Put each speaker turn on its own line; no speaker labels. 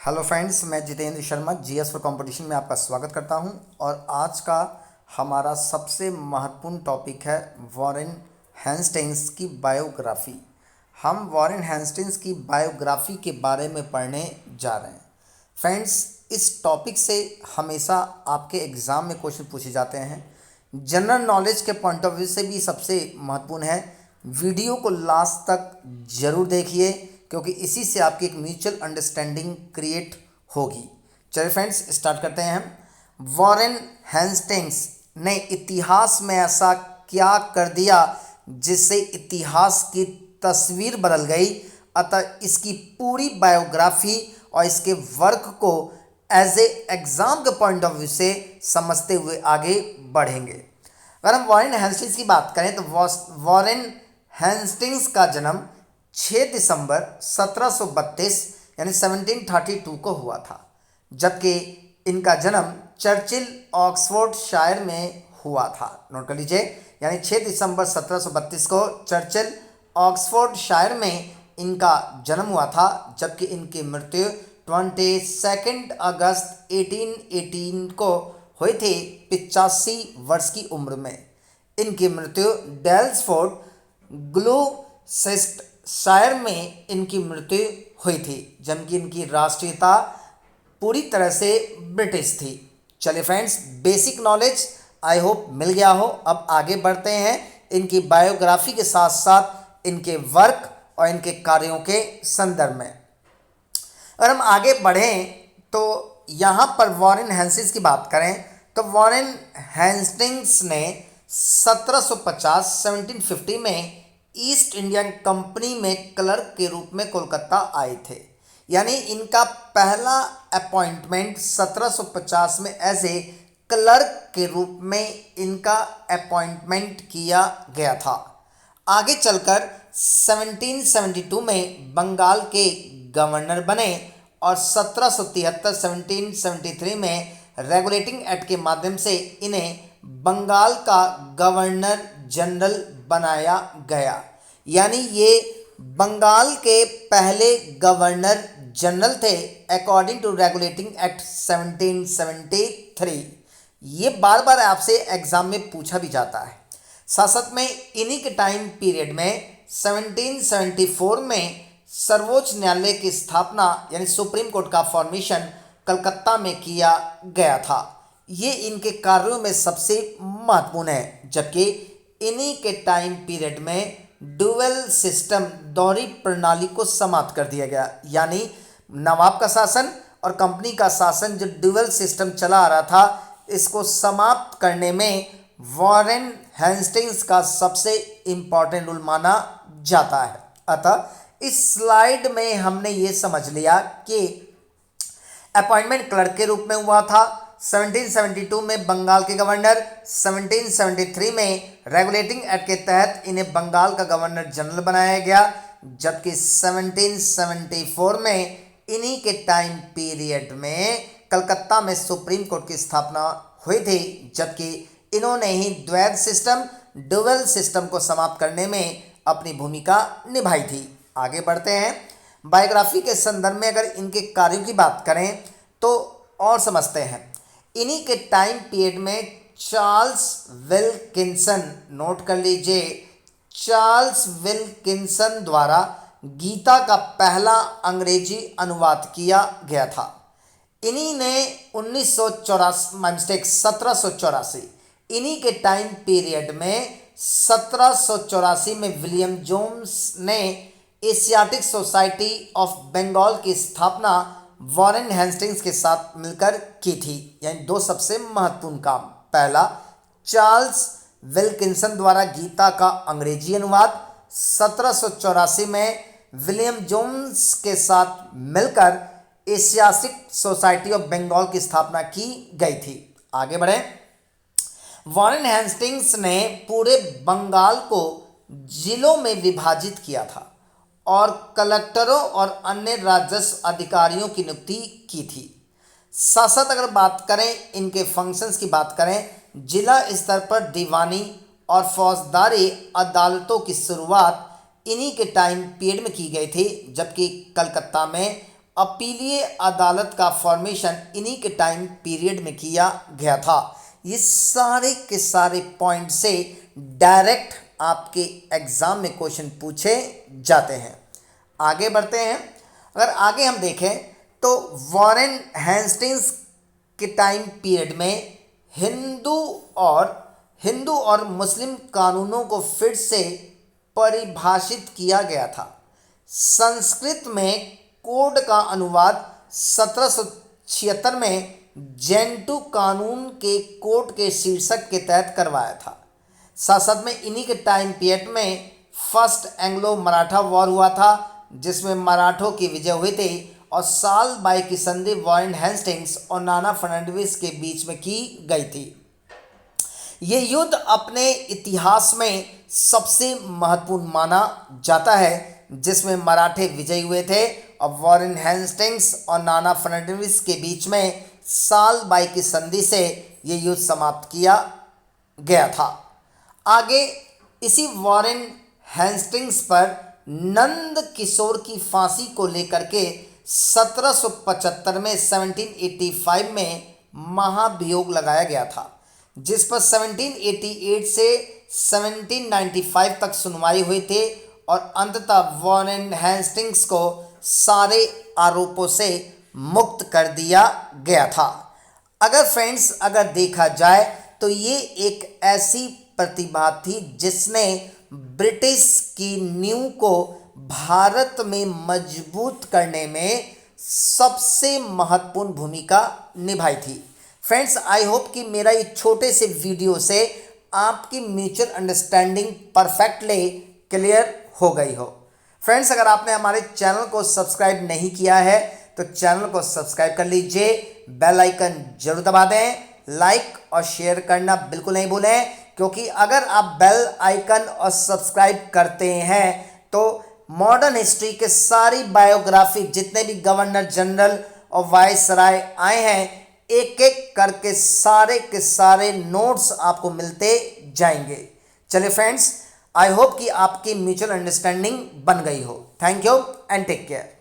Hello friends, मैं Jitendra Sharma GS for competition में आपका स्वागत करता हूं। और आज का हमारा सबसे महत्वपूर्ण टॉपिक है वॉरेन हेस्टिंग्स की बायोग्राफी। हम वॉरेन हेस्टिंग्स की बायोग्राफी के बारे में पढ़ने जा रहे हैं। फ्रेंड्स, इस टॉपिक से हमेशा आपके एग्ज़ाम में क्वेश्चन पूछे जाते हैं। जनरल नॉलेज के पॉइंट ऑफ व्यू से भी सबसे महत्वपूर्ण है। वीडियो को लास्ट तक ज़रूर देखिए, क्योंकि इसी से आपकी एक म्यूचुअल अंडरस्टैंडिंग क्रिएट होगी। चलिए फ्रेंड्स, स्टार्ट करते हैं हम। वॉरेन हेस्टिंग्स ने इतिहास में ऐसा क्या कर दिया जिससे इतिहास की तस्वीर बदल गई। अतः इसकी पूरी बायोग्राफी और इसके वर्क को एज ए एग्जाम के पॉइंट ऑफ व्यू से समझते हुए आगे बढ़ेंगे। अगर हम वॉरेन हेस्टिंग्स की बात करें तो वॉरेन हेस्टिंग्स का जन्म 6 दिसंबर 1732 यानी 1732 को हुआ था, जबकि इनका जन्म चर्चिल ऑक्सफोर्डशायर में हुआ था। नोट कर लीजिए, यानी 6 दिसंबर 1732 को चर्चिल ऑक्सफोर्डशायर में इनका जन्म हुआ था, जबकि इनकी मृत्यु 22 अगस्त 1818 को हुई थी 85 वर्ष की उम्र में। इनकी मृत्यु डेल्सफोर्ड ग्लूसेस्टरशायर में इनकी मृत्यु हुई थी, जबकि इनकी राष्ट्रीयता पूरी तरह से ब्रिटिश थी। चलिए friends, basic knowledge I hope मिल गया हो। अब आगे बढ़ते हैं इनकी बायोग्राफी के साथ साथ इनके वर्क और इनके कार्यों के संदर्भ में। अगर हम आगे बढ़ें तो यहाँ पर वॉरेन हेस्टिंग्स की बात करें तो वॉरेन हेस्टिंग्स ने 1750 में ईस्ट इंडिया कंपनी में क्लर्क के रूप में कोलकाता आए थे। यानी इनका पहला अपॉइंटमेंट 1750 में एज ए क्लर्क के रूप में इनका अपॉइंटमेंट किया गया था। आगे चलकर 1772 में बंगाल के गवर्नर बने और 1773 में रेगुलेटिंग एक्ट के माध्यम से इन्हें बंगाल का गवर्नर जनरल बनाया गया। यानी ये बंगाल के पहले गवर्नर जनरल थे अकॉर्डिंग टू रेगुलेटिंग एक्ट 1773। ये बार बार आपसे एग्जाम में पूछा भी जाता है। साथ साथ में इन्हीं के टाइम पीरियड में 1774 में सर्वोच्च न्यायालय की स्थापना यानी सुप्रीम कोर्ट का फॉर्मेशन कलकत्ता में किया गया था। ये इनके कार्यों में सबसे महत्वपूर्ण है। जबकि इन्हीं के टाइम पीरियड में ड्यूअल सिस्टम दोहरी प्रणाली को समाप्त कर दिया गया। यानी नवाब का शासन और कंपनी का शासन, जो ड्यूअल सिस्टम चला आ रहा था, इसको समाप्त करने में वॉरेन हेस्टिंग्स का सबसे इम्पॉर्टेंट रोल माना जाता है। अतः इस स्लाइड में हमने ये समझ लिया कि अपॉइंटमेंट क्लर्क के रूप में हुआ था 1772 में बंगाल के गवर्नर, 1773 में रेगुलेटिंग एक्ट के तहत इन्हें बंगाल का गवर्नर जनरल बनाया गया, जबकि 1774 में इन्हीं के टाइम पीरियड में कलकत्ता में सुप्रीम कोर्ट की स्थापना हुई थी, जबकि इन्होंने ही द्वैध सिस्टम ड्यूअल सिस्टम को समाप्त करने में अपनी भूमिका निभाई थी। आगे बढ़ते हैं। बायोग्राफी के संदर्भ में अगर इनके कार्यों की बात करें तो और समझते हैं। इन्हीं के टाइम पीरियड में चार्ल्स विल्किंसन, नोट कर लीजिए, चार्ल्स विल्किंसन द्वारा गीता का पहला अंग्रेजी अनुवाद किया गया था। इन्हीं ने 1784 इन्हीं के टाइम पीरियड में 1784 में विलियम जोन्स ने एशियाटिक सोसाइटी ऑफ बंगाल की स्थापना वॉरेन हेस्टिंग्स के साथ मिलकर की थी। यानी दो सबसे महत्वपूर्ण काम। पहला, चार्ल्स विल्किंसन द्वारा गीता का अंग्रेजी अनुवाद 1784 में विलियम जोन्स के साथ मिलकर एशियाटिक सोसाइटी ऑफ बंगाल की स्थापना की गई थी। आगे बढ़ें। वॉरेन हेस्टिंग्स ने पूरे बंगाल को जिलों में विभाजित किया था और कलेक्टरों और अन्य राजस्व अधिकारियों की नियुक्ति की थी। साथ साथ अगर बात करें इनके फंक्शंस की बात करें, जिला स्तर पर दीवानी और फौजदारी अदालतों की शुरुआत इन्हीं के टाइम पीरियड में की गई थी, जबकि कलकत्ता में अपीलीय अदालत का फॉर्मेशन इन्हीं के टाइम पीरियड में किया गया था। ये सारे के सारे पॉइंट से डायरेक्ट आपके एग्जाम में क्वेश्चन पूछे जाते हैं। आगे बढ़ते हैं। अगर आगे हम देखें तो वॉरेन हेस्टिंग्स के टाइम पीरियड में हिंदू और मुस्लिम कानूनों को फिर से परिभाषित किया गया था। संस्कृत में कोड का अनुवाद 1776 में जेंटू कानून के कोड के शीर्षक के तहत करवाया था। साथ साथ में इन्हीं के टाइम पीरियड में फर्स्ट एंग्लो मराठा वॉर हुआ था, जिसमें मराठों की विजय हुई थी और साल बाई की संधि वॉरेन हेस्टिंग्स और नाना फर्नांडिस के बीच में की गई थी। ये युद्ध अपने इतिहास में सबसे महत्वपूर्ण माना जाता है, जिसमें मराठे विजयी हुए थे और वॉरेन हेस्टिंग्स और नाना फर्नांडिस के बीच में साल बाई की संधि से ये युद्ध समाप्त किया गया था। आगे इसी वॉरेन हेस्टिंग्स पर नंद किशोर की फांसी को लेकर के 1775 में 1785 में महाभियोग लगाया गया था, जिस पर 1788 से 1795 तक सुनवाई हुई थी और अंततः वॉरेन हेस्टिंग्स को सारे आरोपों से मुक्त कर दिया गया था। अगर देखा जाए तो ये एक ऐसी प्रतिभा थी जिसने ब्रिटिश की नींव को भारत में मजबूत करने में सबसे महत्वपूर्ण भूमिका निभाई थी। फ्रेंड्स, आई होप कि मेरा ये छोटे से वीडियो से आपकी म्यूचुअल अंडरस्टैंडिंग परफेक्टली क्लियर हो गई हो। फ्रेंड्स, अगर आपने हमारे चैनल को सब्सक्राइब नहीं किया है तो चैनल को सब्सक्राइब कर लीजिए, बेल आइकन जरूर दबा दें, लाइक और शेयर करना बिल्कुल नहीं भूलें, क्योंकि अगर आप बेल आइकन और सब्सक्राइब करते हैं तो मॉडर्न हिस्ट्री के सारी बायोग्राफी जितने भी गवर्नर जनरल और वायसराय आए हैं, एक एक करके सारे के सारे नोट्स आपको मिलते जाएंगे। चलिए फ्रेंड्स, आई होप कि आपकी म्यूचुअल अंडरस्टैंडिंग बन गई हो। Thank you and take care.